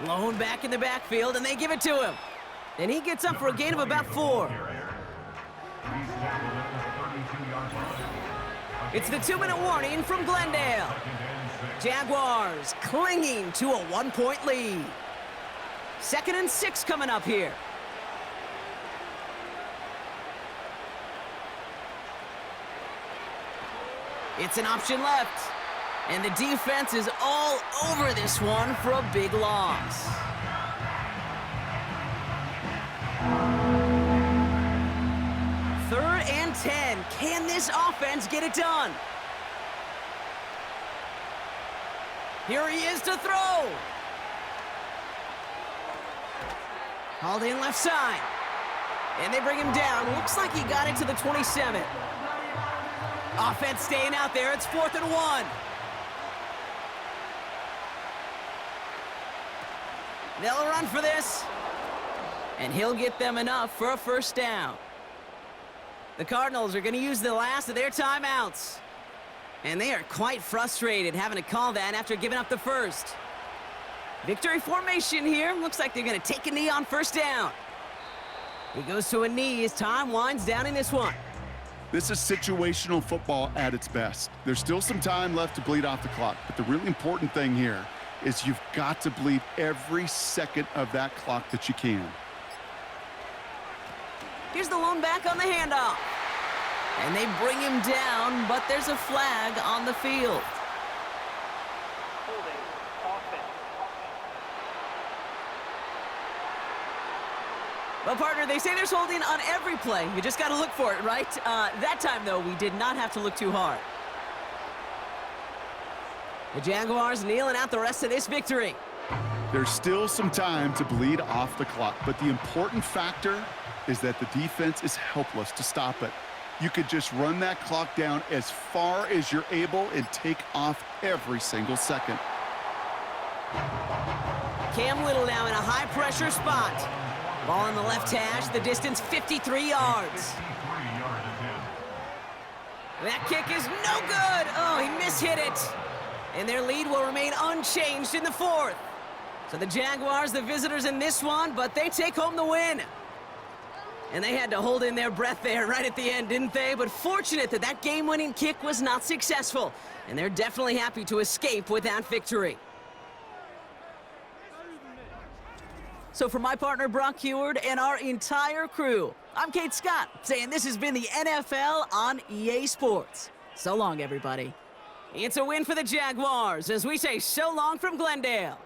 B: Lone back in the backfield, and they give it to him. And he gets up for a gain of about 4. It's the 2-minute warning from Glendale. Jaguars clinging to a 1-point lead. 2nd and 6 coming up here. It's an option left. And the defense is all over this one for a big loss. Third and 10. Can this offense get it done? Here he is to throw. Hauled in left side. And they bring him down. Looks like he got it to the 27. Offense staying out there. It's 4th and 1. They'll run for this. And he'll get them enough for a first down. The Cardinals are going to use the last of their timeouts. And they are quite frustrated having to call that after giving up the first. Victory formation here. Looks like they're going to take a knee on first down. He goes to a knee as time winds down in this one.
C: This is situational football at its best. There's still some time left to bleed off the clock, but the really important thing here is you've got to bleed every second of that clock that you can.
B: Here's the lone back on the handoff. And they bring him down, but there's a flag on the field.
E: Holding. Offense.
B: Well, partner, they say there's holding on every play. You just got to look for it, right? That time, though, we did not have to look too hard. The Jaguars kneeling out the rest of this victory.
C: There's still some time to bleed off the clock, but the important factor is that the defense is helpless to stop it. You could just run that clock down as far as you're able and take off every single second.
B: Cam Little now in a high-pressure spot. Ball on the left hash, the distance 53 yards.
D: 53-yard attempt.
B: That kick is no good. Oh, he mishit it. And their lead will remain unchanged in the fourth. So the Jaguars, the visitors in this one, but they take home the win. And they had to hold in their breath there right at the end, didn't they? But fortunate that that game-winning kick was not successful. And they're definitely happy to escape with that victory. So for my partner, Brock Heward, and our entire crew, I'm Kate Scott, saying this has been the NFL on EA Sports. So long, everybody. It's a win for the Jaguars as we say so long from Glendale.